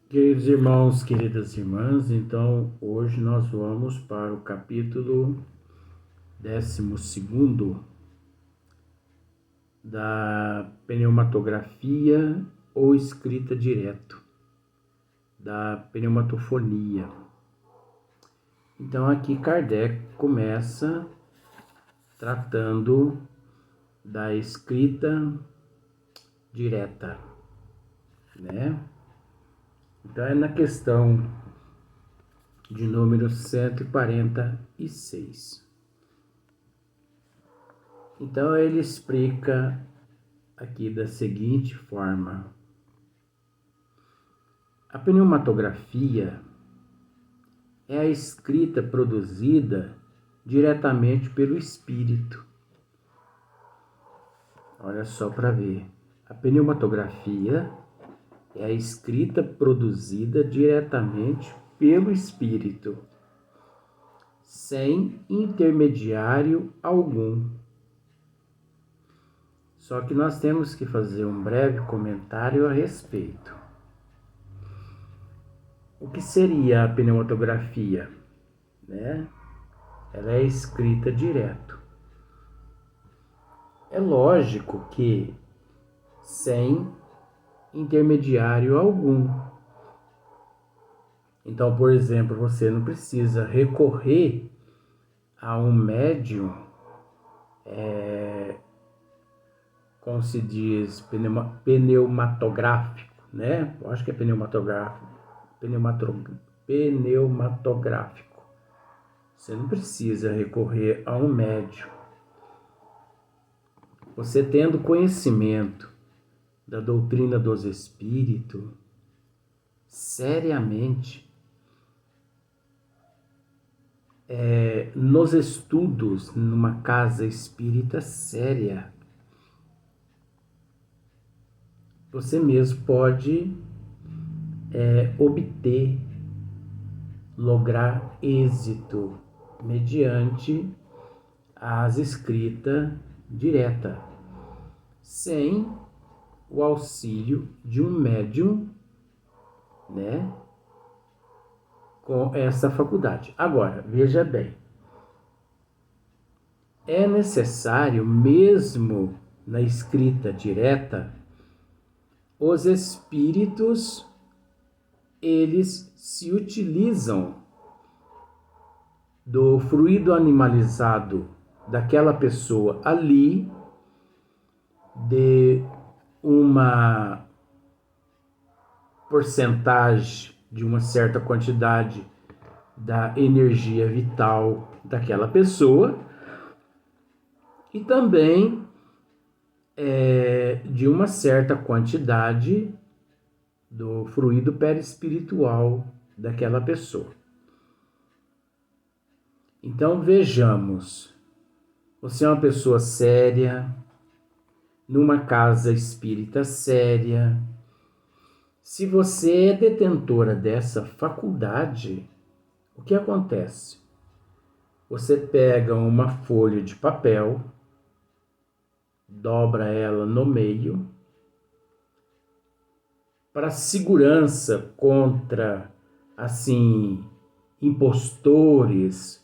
Queridos irmãos, queridas irmãs, então hoje nós vamos para o capítulo 12 da pneumatografia ou escrita direto, da pneumatofonia. Então aqui Kardec começa tratando da escrita direta, né? Então é na questão de número 146. Então ele explica aqui da seguinte forma: a pneumatografia é a escrita produzida diretamente pelo espírito. Olha só para ver. A pneumatografia é a escrita produzida diretamente pelo espírito, sem intermediário algum. Só que nós temos que fazer um breve comentário a respeito. O que seria a pneumatografia? Né? Ela é escrita direto. É lógico que sem intermediário algum. Então, por exemplo, você não precisa recorrer a um médium, como se diz, pneumatográfico, né? Eu acho que é pneumatográfico. Você não precisa recorrer a um médium. Você tendo conhecimento da doutrina dos espíritos, seriamente, nos estudos numa casa espírita séria, você mesmo pode obter, lograr êxito mediante as escritas diretas, sem o auxílio de um médium, né, com essa faculdade. Agora, veja bem, é necessário, mesmo na escrita direta, os espíritos, eles se utilizam do fluido animalizado daquela pessoa ali, de uma porcentagem, de uma certa quantidade da energia vital daquela pessoa, e também de uma certa quantidade do fluido perispiritual daquela pessoa. Então vejamos, você é uma pessoa séria, numa casa espírita séria. Se você é detentora dessa faculdade, o que acontece? Você pega uma folha de papel, dobra ela no meio, para segurança contra, assim, impostores,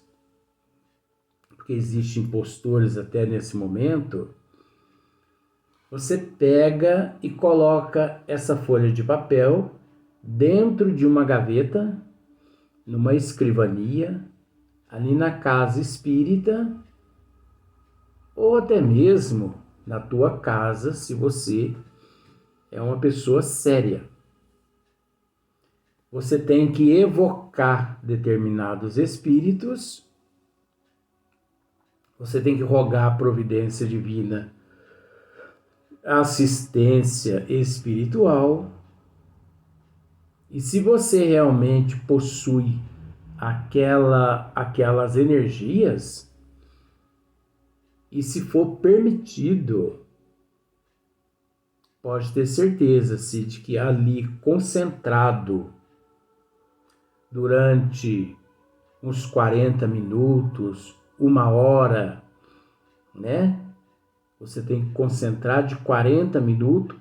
porque existem impostores até nesse momento. Você pega e coloca essa folha de papel dentro de uma gaveta, numa escrivania, ali na casa espírita, ou até mesmo na tua casa, se você é uma pessoa séria. Você tem que evocar determinados espíritos, você tem que rogar a providência divina, assistência espiritual. E se você realmente possui aquelas energias, e se for permitido, pode ter certeza de que ali concentrado durante uns 40 minutos, 1 hora, né? Você tem que concentrar de 40 minutos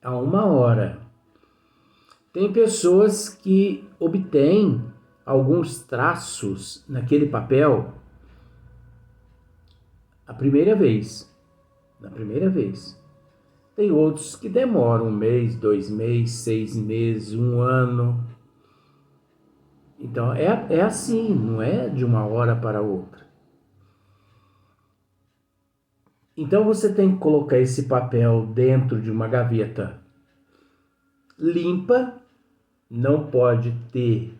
a 1 hora. Tem pessoas que obtêm alguns traços naquele papel a primeira vez, na primeira vez. Tem outros que demoram 1 mês, 2 meses, 6 meses, 1 ano. Então é assim, não é de uma hora para outra. Então você tem que colocar esse papel dentro de uma gaveta limpa, não pode ter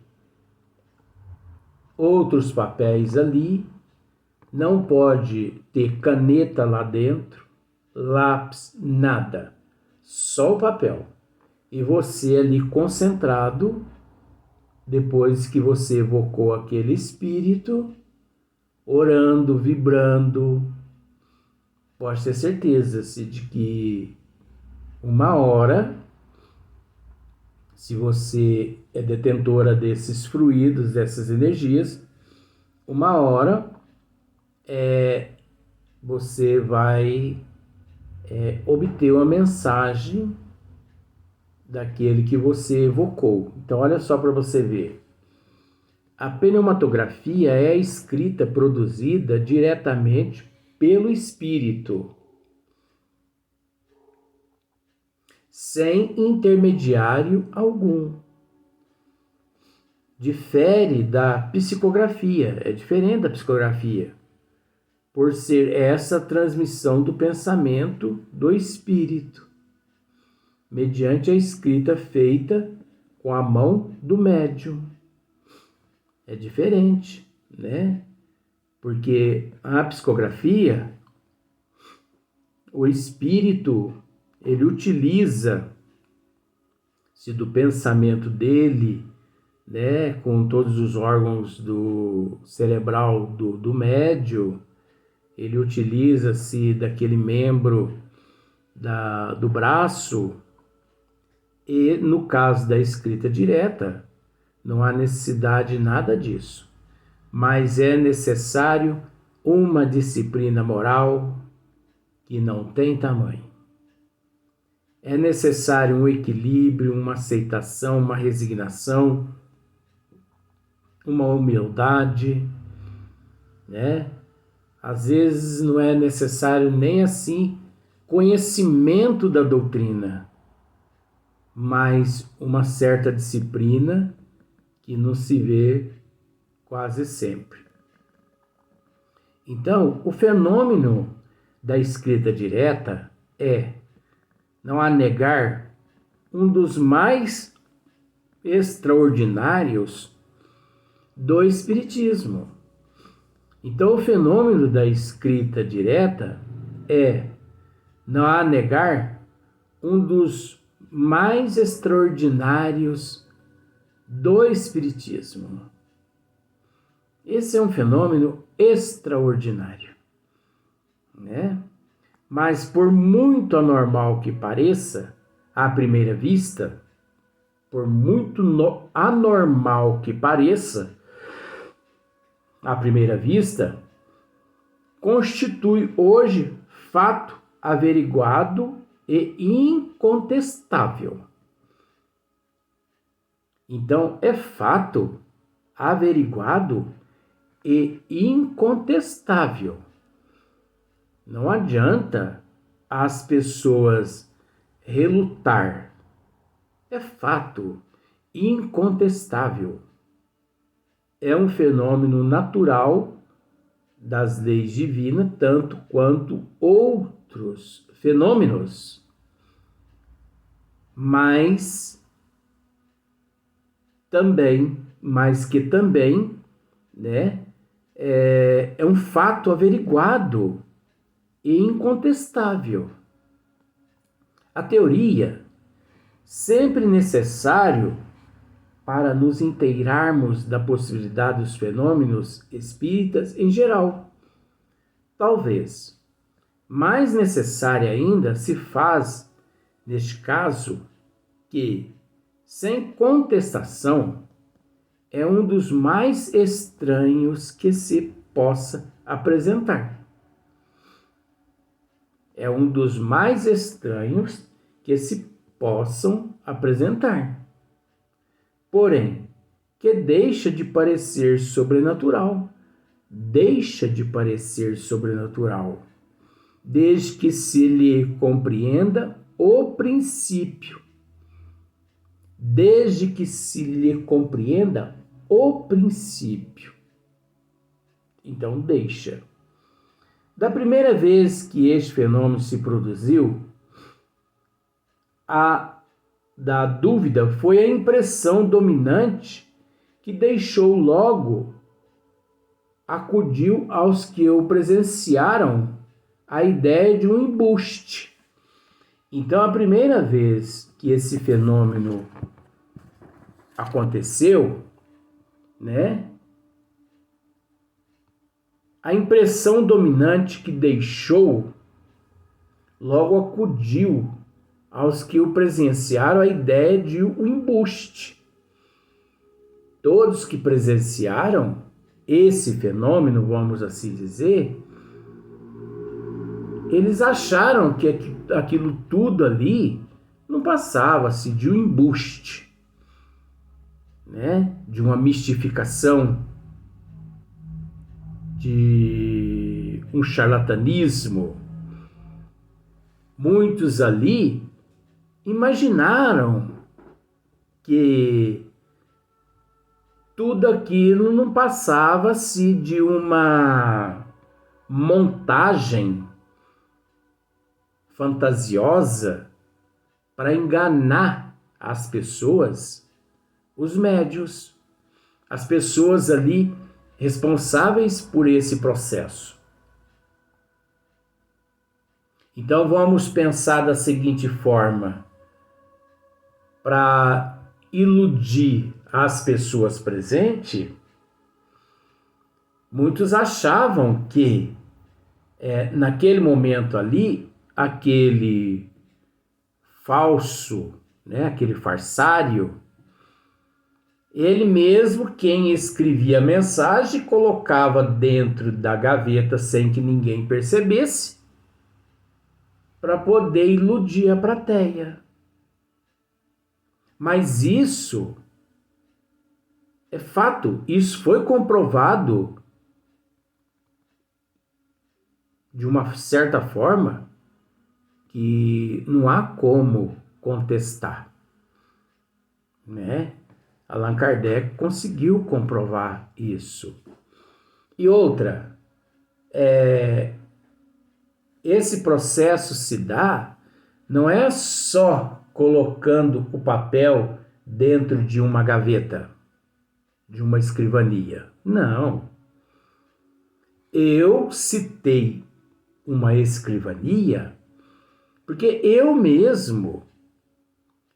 outros papéis ali, não pode ter caneta lá dentro, lápis, nada, só o papel. E você ali concentrado, depois que você evocou aquele espírito, orando, vibrando, pode ter certeza de que 1 hora, se você é detentora desses fluidos, dessas energias, 1 hora você vai obter uma mensagem daquele que você evocou. Então, olha só para você ver. A pneumatografia é a escrita produzida diretamente pelo espírito, sem intermediário algum. Difere da psicografia, é diferente da psicografia, por ser essa transmissão do pensamento do espírito, mediante a escrita feita com a mão do médium. É diferente, né? Porque a psicografia, o espírito, ele utiliza-se do pensamento dele, né, com todos os órgãos do cerebral do médium, ele utiliza-se daquele membro do braço, e no caso da escrita direta, não há necessidade de nada disso, mas é necessário uma disciplina moral que não tem tamanho. É necessário um equilíbrio, uma aceitação, uma resignação, uma humildade, né? Às vezes não é necessário nem assim conhecimento da doutrina, mas uma certa disciplina que não se vê quase sempre. Então, o fenômeno da escrita direta é, não há negar, um dos mais extraordinários do Espiritismo. Então, o fenômeno da escrita direta é, não há negar, um dos mais extraordinários do Espiritismo. Esse é um fenômeno extraordinário, né? Mas por muito anormal que pareça, à primeira vista, por muito anormal que pareça, à primeira vista, constitui hoje fato averiguado e incontestável. Então, é fato averiguado e incontestável. Não adianta as pessoas relutar. É fato incontestável. É um fenômeno natural das leis divinas, tanto quanto outros fenômenos. Mas que também, né, é um fato averiguado e incontestável. A teoria, sempre necessário para nos inteirarmos da possibilidade dos fenômenos espíritas em geral. Talvez mais necessária ainda se faz, neste caso, que, sem contestação, é um dos mais estranhos que se possa apresentar. É um dos mais estranhos que se possam apresentar. porém, que deixa de parecer sobrenatural. Deixa de parecer sobrenatural, desde que se lhe compreenda o princípio. Desde que se lhe compreenda o princípio. Então, deixa. Da primeira vez que este fenômeno se produziu, a da dúvida foi a impressão dominante que deixou logo, acudiu aos que o presenciaram a ideia de um embuste. Então, a primeira vez que esse fenômeno aconteceu, né? A impressão dominante que deixou logo acudiu aos que o presenciaram a ideia de um embuste. Todos que presenciaram esse fenômeno, vamos assim dizer, eles acharam que aquilo tudo ali não passava-se de um embuste, né? De uma mistificação, de um charlatanismo. Muitos ali imaginaram que tudo aquilo não passava-se de uma montagem fantasiosa para enganar as pessoas, os médiuns, as pessoas ali responsáveis por esse processo. Então vamos pensar da seguinte forma: para iludir as pessoas presentes, muitos achavam que naquele momento ali, aquele falso, né, aquele farsário, ele mesmo quem escrevia a mensagem colocava dentro da gaveta sem que ninguém percebesse, para poder iludir a plateia. Mas isso é fato, isso foi comprovado de uma certa forma que não há como contestar, né? Allan Kardec conseguiu comprovar isso. E outra, esse processo se dá não é só colocando o papel dentro de uma gaveta, de uma escrivania. Não. Eu citei uma escrivania porque eu mesmo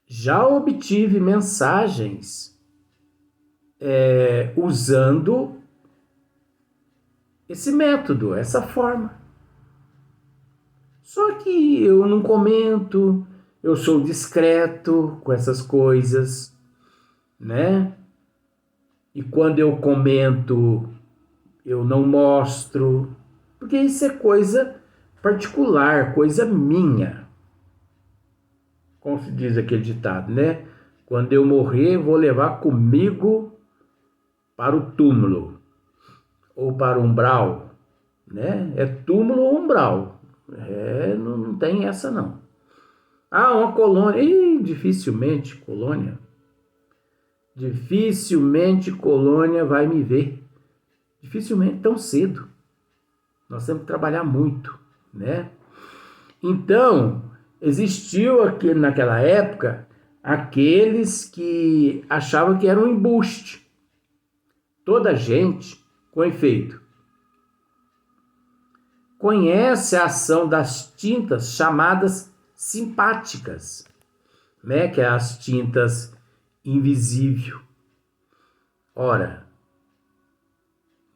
já obtive mensagens usando esse método, essa forma. Só que eu não comento, eu sou discreto com essas coisas, né? E quando eu comento, eu não mostro, porque isso é coisa particular, coisa minha. Como se diz aquele ditado, né? Quando eu morrer, vou levar comigo para o túmulo ou para o umbral, né? É túmulo ou umbral. Não tem essa não. Ah, uma colônia. Dificilmente colônia vai me ver. Dificilmente tão cedo. Nós temos que trabalhar muito, né? Então, existiu aqui naquela época aqueles que achavam que era um embuste. Toda gente, com efeito, conhece a ação das tintas chamadas simpáticas, né? Que é as tintas invisível. Ora,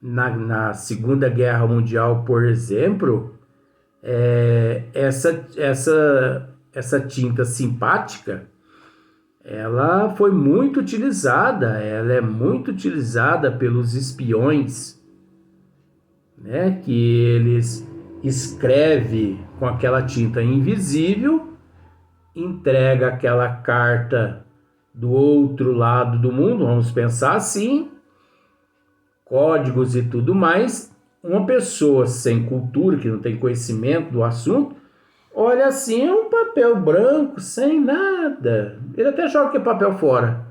na Segunda Guerra Mundial, por exemplo, essa tinta simpática, ela foi muito utilizada, ela é muito utilizada pelos espiões, né? Que eles escrevem com aquela tinta invisível, entrega aquela carta do outro lado do mundo, vamos pensar assim, códigos e tudo mais, uma pessoa sem cultura, que não tem conhecimento do assunto, olha assim, é um papel branco, sem nada. Ele até joga aquele papel fora.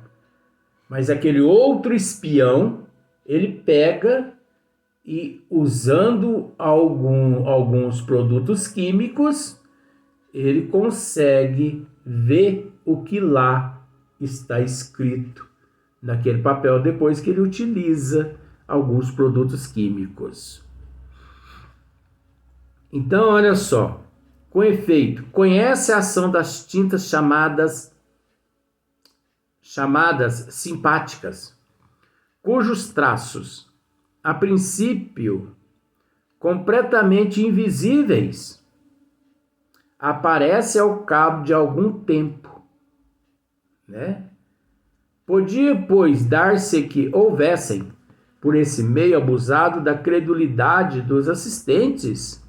Mas aquele outro espião, ele pega e, usando alguns produtos químicos, ele consegue ver o que lá está escrito naquele papel depois que ele utiliza alguns produtos químicos. Então, olha só. Com efeito, conhece a ação das tintas chamadas simpáticas, cujos traços, a princípio, completamente invisíveis, aparecem ao cabo de algum tempo, né? Podia, pois, dar-se que houvessem, por esse meio abusado da credulidade dos assistentes,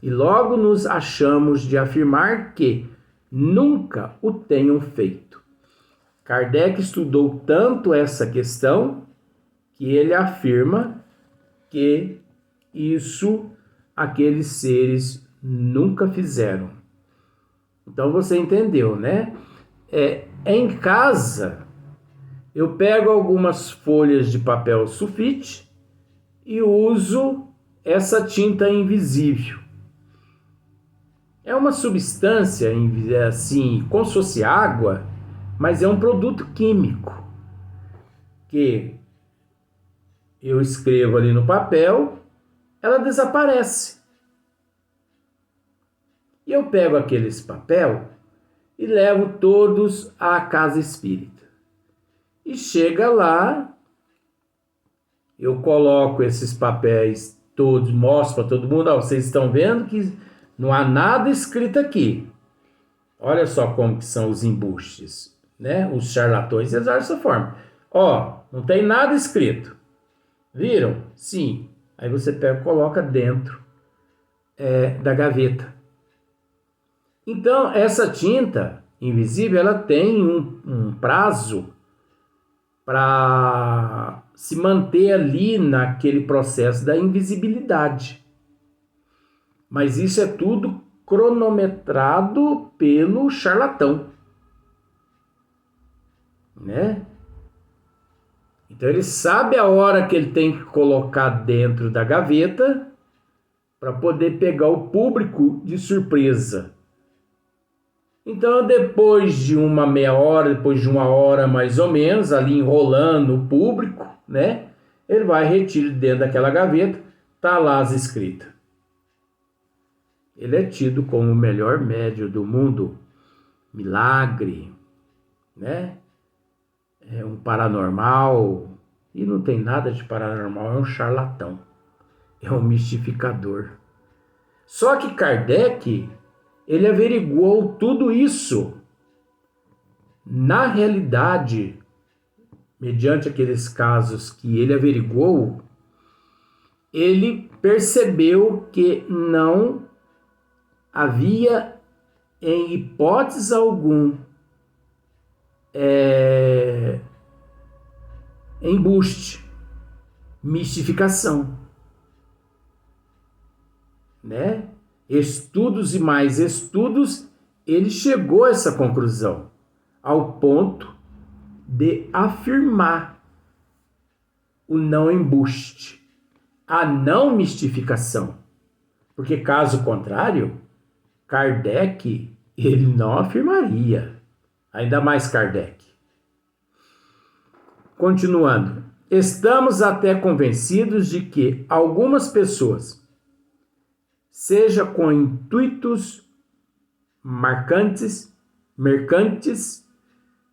e logo nos achamos de afirmar que nunca o tenham feito. Kardec estudou tanto essa questão que ele afirma que isso aqueles seres nunca fizeram. Então você entendeu, né? Em casa, eu pego algumas folhas de papel sulfite e uso essa tinta invisível. É uma substância, assim, como se fosse água, mas é um produto químico que eu escrevo ali no papel, ela desaparece. E eu pego aqueles papel e levo todos à casa espírita. E chega lá, eu coloco esses papéis todos, mostro para todo mundo, vocês estão vendo que não há nada escrito aqui. Olha só como que são os embustes, né? Os charlatões, eles agem dessa forma. Não tem nada escrito. Viram? Sim. Aí você pega e coloca dentro da gaveta. Então, essa tinta invisível, ela tem um prazo para se manter ali naquele processo da invisibilidade. Mas isso é tudo cronometrado pelo charlatão, né? Então ele sabe a hora que ele tem que colocar dentro da gaveta para poder pegar o público de surpresa. Então depois de uma meia hora, depois de uma hora mais ou menos, ali enrolando o público, né? Ele vai retirar dentro daquela gaveta, tá lá as escritas. Ele é tido como o melhor médium do mundo, milagre, né? É um paranormal, e não tem nada de paranormal, é um charlatão, é um mistificador. Só que Kardec, ele averiguou tudo isso. Na realidade, mediante aqueles casos que ele averiguou, ele percebeu que não havia, em hipótese alguma, embuste, mistificação, né? Estudos e mais estudos, ele chegou a essa conclusão, ao ponto de afirmar o não embuste, a não mistificação. Porque caso contrário, Kardec, ele não afirmaria. Ainda mais Kardec. Continuando. Estamos até convencidos de que algumas pessoas, seja com intuitos mercantes,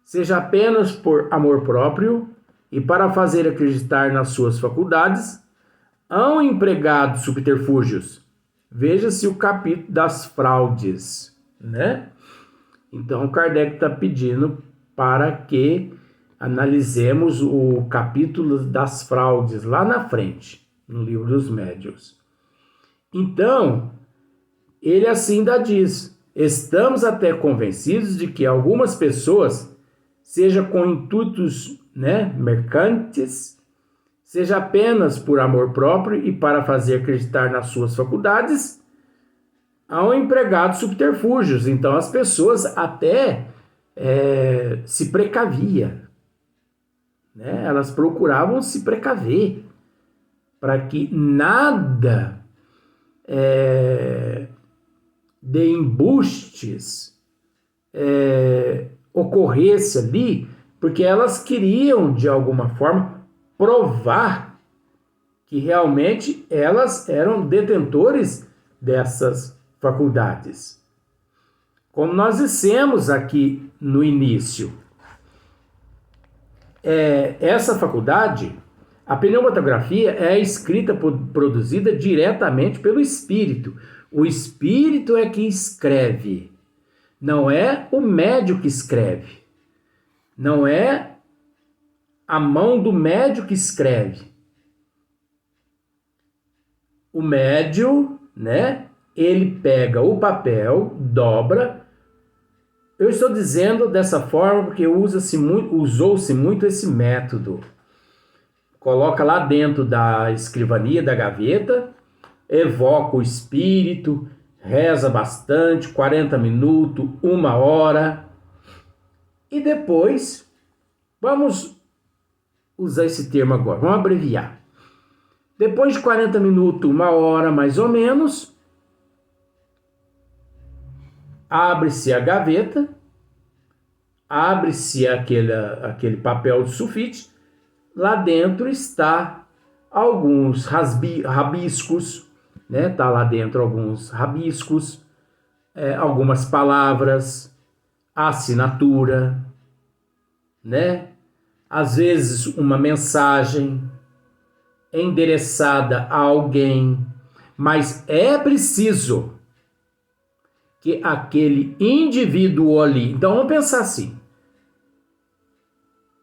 seja apenas por amor próprio e para fazer acreditar nas suas faculdades, hão empregado subterfúgios. Veja-se o capítulo das fraudes, né? Então, Kardec está pedindo para que analisemos o capítulo das fraudes lá na frente, no livro dos médiuns. Então, ele assim ainda diz: estamos até convencidos de que algumas pessoas, seja com intuitos, né, mercantes, seja apenas por amor próprio e para fazer acreditar nas suas faculdades, ao empregado subterfúgios. Então as pessoas até se precaviam, né? Elas procuravam se precaver para que nada de embustes ocorresse ali, porque elas queriam de alguma forma provar que realmente elas eram detentores dessas faculdades. Como nós dissemos aqui no início, essa faculdade, a pneumatografia, é escrita produzida diretamente pelo espírito. O espírito é que escreve, não é o médium que escreve, não é a mão do médium que escreve. O médium, né, ele pega o papel, dobra. Eu estou dizendo dessa forma porque usou-se muito esse método. Coloca lá dentro da escrivania, da gaveta, evoca o espírito, reza bastante, 40 minutos, 1 hora. E depois, vamos usar esse termo agora, vamos abreviar. Depois de 40 minutos, 1 hora mais ou menos, abre-se a gaveta, abre-se aquele papel de sulfite, lá dentro está alguns rabiscos, né? Tá lá dentro alguns rabiscos, algumas palavras, a assinatura, né? Às vezes uma mensagem endereçada a alguém, mas é preciso que aquele indivíduo ali... Então vamos pensar assim,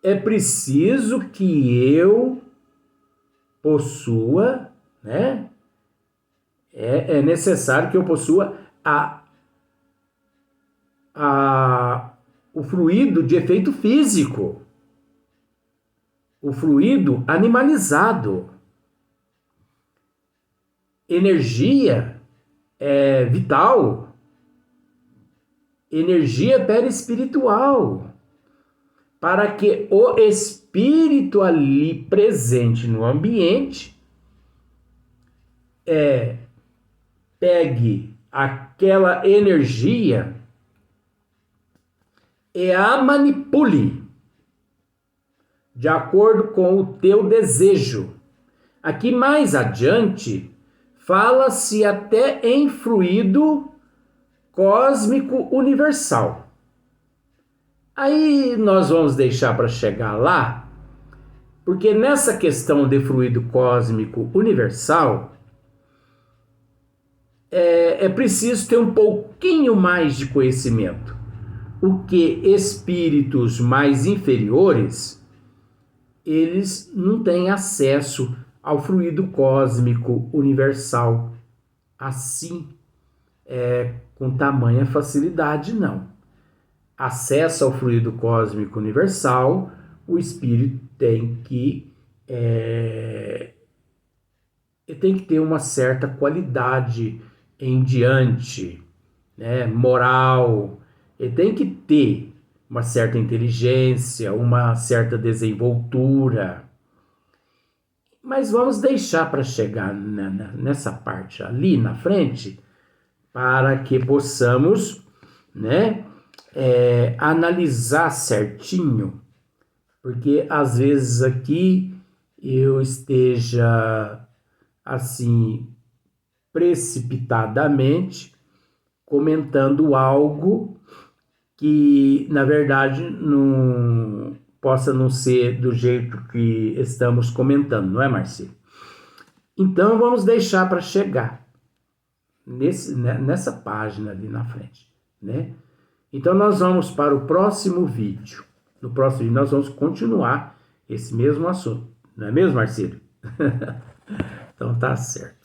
é preciso que eu possua, né? É necessário que eu possua o fluido de efeito físico, o fluido animalizado. Energia vital, energia perispiritual, para que o espírito ali presente no ambiente pegue aquela energia e a manipule de acordo com o teu desejo. Aqui mais adiante, fala-se até em fluido cósmico universal. Aí nós vamos deixar para chegar lá, porque nessa questão de fluido cósmico universal, é preciso ter um pouquinho mais de conhecimento. O que espíritos mais inferiores, eles não têm acesso ao fluido cósmico universal assim, com tamanha facilidade, não. Acesso ao fluido cósmico universal, o espírito tem que ter uma certa qualidade em diante, né, moral, ele tem que ter uma certa inteligência, uma certa desenvoltura. Mas vamos deixar para chegar nessa parte ali na frente, para que possamos, né, analisar certinho, porque às vezes aqui eu esteja assim precipitadamente comentando algo que na verdade não possa não ser do jeito que estamos comentando, não é, Marci? Então vamos deixar para chegar nessa página ali na frente, né? Então nós vamos para o próximo vídeo. No próximo vídeo nós vamos continuar esse mesmo assunto, não é mesmo, Marcílio? Então tá certo.